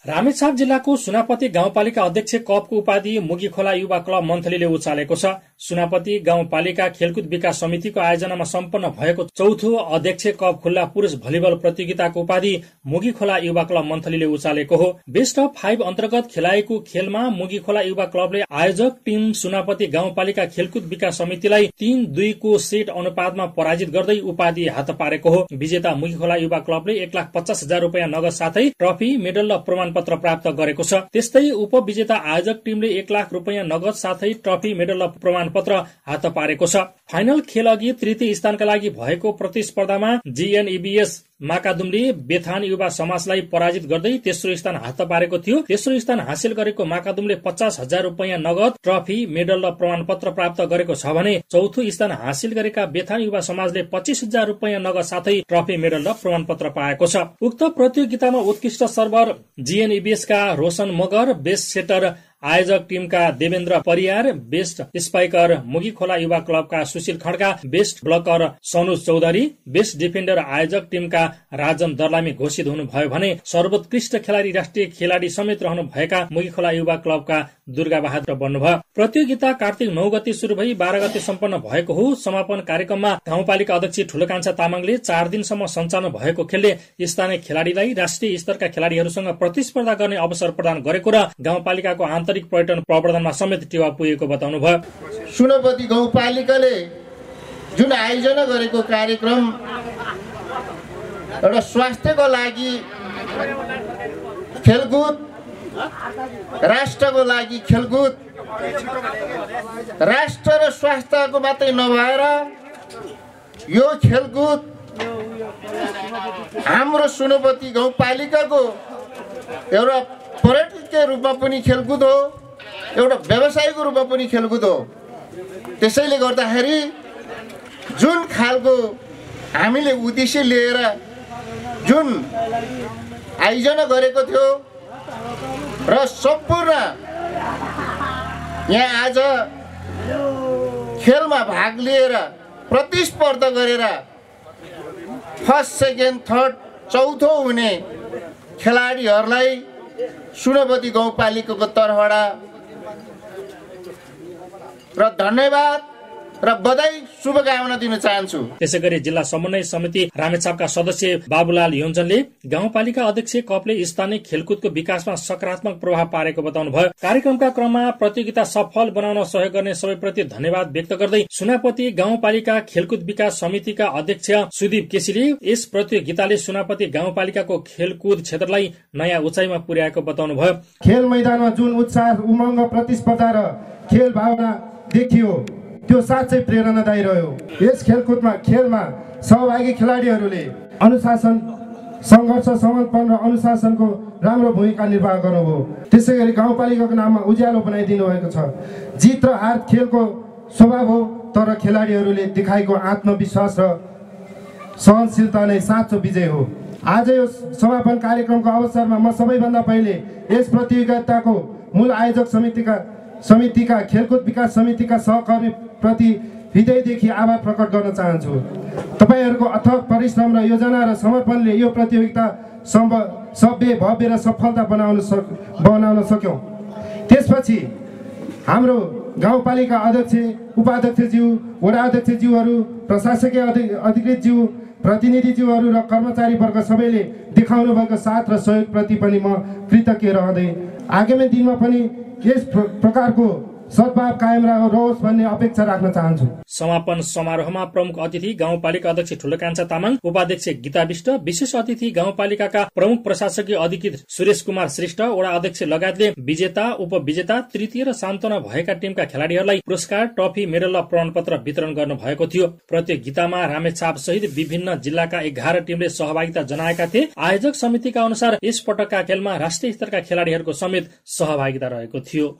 रामेछाप जिल्लाको सुनापति गाउँपालिका अध्यक्ष कपको उपाधि मुगीखोला युवा क्लब मन्थलीले उचालेको छ। सुनापति गाउँपालिका खेलकुद विकास समितिको आयोजनामा सम्पन्न भएको चौथो अध्यक्ष कप खुल्ला पुरुष भलिबल प्रतियोगिताको उपाधि मुगीखोला युवा क्लब मन्थलीले उचालेको हो। बेस्ट अफ 5 अन्तर्गत खेलाएको खेलमा मुगीखोला युवा क्लबले आयोजक टिम सुनापति गाउँपालिका खेलकुद विकास समितिलाई 3-2 को सेट अनुपातमा पराजित गर्दै उपाधि हात पारेको हो। विजेता मुगीखोला युवा क्लबले 1,50,000 रुपियाँ नगद साथै ट्रफी, मेडल र प्रमाणपत्र प्राप्त गरेको छ। त्यस्तै उपविजेता आयोजक टिमले 1,00,000 रुपियाँ नगद साथै ट्रफी, मेडल र प्रमाणपत्र हात पारेको छ। फाइनल खेल अघि तृतीय स्थानका लागि भएको प्रतिस्पर्धामा जीएनईबीएस माकादुमले बेथान युवा समाजलाई पराजित गर्दै तेस्रो स्थान हात पारेको थियो। तेस्रो स्थान हासिल गरेको माकादुमले 50,000 रुपियाँ नगद, ट्रफी, मेडल र प्रमाणपत्र प्राप्त गरेको छ भने चौथो स्थान हासिल गरेका बेथान युवा समाजले 25,000 रुपियाँ नगद साथै ट्रफी, मेडल र प्रमाणपत्र पाएको छ। उक्त प्रतियोगितामा उत्कृष्ट सर्भर जीएनईबीएस का रोशन मगर, बेस्ट सेटर आयोजक टिमका देवेन्द्र परियार, बेस्ट स्पाइकर मुगीखोला युवा क्लबका Sushil Khadka, best blocker Sanuj Chaudhary, best defender आयोजक टिमका राजन दर्लामी घोषित हुनुभयो भने सर्वोत्कृष्ट खेलाडी राष्ट्रिय खेलाडी समेत रहनु भएका मुगीखोला युवा क्लबका दुर्गा बहादुर बन्नुभयो। प्रतियोगिता कार्तिक 9 गते शुरू भई 12 गते सम्पन्न भएको हो। समापन कार्यक्रममा गाउँपालिका अध्यक्ष ठुलोकान्छा तामाङले 4 दिनसम्म सञ्चालन भएको खेलले स्थानीय खेलाडीलाई राष्ट्रिय स्तरका खेलाडीहरूसँग प्रतिस्पर्धा गर्ने अवसर प्रदान गरेको र गाउँपालिकाको आन्तरिक पर्यटन प्रवर्धनमा समेत टेवा पुगेको बताउनुभयो। सुनापति गाउँपालिकाले जुन आयोजना गरेको कार्यक्रम एउटा स्वास्थ्यको लागि खेलकुद, राष्ट्रको लागि खेलकुद, राष्ट्र र स्वास्थ्यको मात्रै नभएर यो खेलकुद हाम्रो सुनापति गाउँपालिकाको एउटा पर्यटकीय रूपमा पनि खेलकुद हो, एउटा व्यवसायको रूपमा पनि खेलकुद हो। त्यसैले गर्दाखेरि जुन खालको हामीले उद्देश्य लिएर जुन आयोजना गरेको थियो र सम्पूर्ण यहाँ आज खेलमा भाग लिएर प्रतिस्पर्धा गरेर फर्स्ट, सेकेन्ड, थर्ड, चौथो हुने खेलाडीहरूलाई सुनापति गाउँपालिकाको तर्फबाट र धन्यवाद र बधाई शुभकामना दिन चाहन्छु। त्यसैगरी जिल्ला समन्वय समिति रामेछापका सदस्य बाबुलाल योन्जनले गाउँपालिका अध्यक्ष कपले स्थानीय खेलकुदको विकासमा सकारात्मक प्रभाव पारेको बताउनुभयो। कार्यक्रमका क्रममा प्रतियोगिता सफल बनाउन सहयोग गर्ने सबैप्रति धन्यवाद व्यक्त गर्दै सुनापति गाउँपालिका खेलकुद विकास समितिका अध्यक्ष सुदीप केसीले यस प्रतियोगिताले सुनापति गाउँपालिकाको खेलकुद क्षेत्रलाई नयाँ उचाइमा पुर्याएको बताउनुभयो। खेल मैदानमा जुन उत्साह, उमङ्ग, प्रतिस्पर्धा र खेल भावना देखियो त्यो साँच्चै प्रेरणादायी रह्यो। यस खेलमा सहभागी खेलाडीहरूले अनुशासन, सङ्घर्ष, समर्पण र अनुशासनको राम्रो भूमिका निर्वाह गर्नुभयो। त्यसैगरी गाउँपालिकाको नाममा उज्यालो बनाइदिनु भएको छ। जित र हार खेलको स्वभाव हो, तर खेलाडीहरूले देखाएको आत्मविश्वास र सहनशीलता नै साँचो विजय हो। आज यो समापन कार्यक्रमको अवसरमा म सबैभन्दा पहिले यस प्रतियोगिताको मूल आयोजक समितिका खेलकुद विकास समितिका सहकर्मी प्रति हृदयदेखि आभार प्रकट गर्न चाहन्छु। तपाईहरूको अथक परिश्रम र योजना र समर्पणले यो प्रतियोगिता सभ्य, भव्य र सफलता बनाउन सक्यौँ। त्यसपछि हाम्रो गाउँपालिका अध्यक्ष, उपाध्यक्षज्यू, वडा अध्यक्षज्यूहरू, प्रशासकीय अधिकृतज्यू, प्रतिनिधिज्यूहरू र कर्मचारी वर्ग सबैले देखाउनु भएको साथ र सहयोगप्रति पनि म कृतज्ञ रहँदै आगामी दिनमा पनि यस प्रकारको सद्भाव कायम रहोस् भन्ने अपेक्षा राख्न चाहन्छु। समापन समारोहमा प्रमुख अतिथि गाउँपालिका अध्यक्ष ठुलोकान्छा तामाङ, उपाध्यक्ष गीता विष्ट, विशेष अतिथि गाउँपालिकाका प्रमुख प्रशासकीय अधिकृत सुरेश कुमार श्रेष्ठ, वडा अध्यक्ष लगायतले विजेता, उपविजेता, तृतीय र सान्तवना भएका टिमका खेलाडीहरूलाई पुरस्कार, ट्रफी, मेडल र प्रमाणपत्र वितरण गर्नु भएको थियो। प्रतियोगितामा रामेछाप सहित विभिन्न जिल्लाका 11 टिमले सहभागिता जनाएका थिए। आयोजक समितिका अनुसार यस पटकका खेलमा राष्ट्रिय स्तरका खेलाडीहरूको समेत सहभागिता रहेको थियो।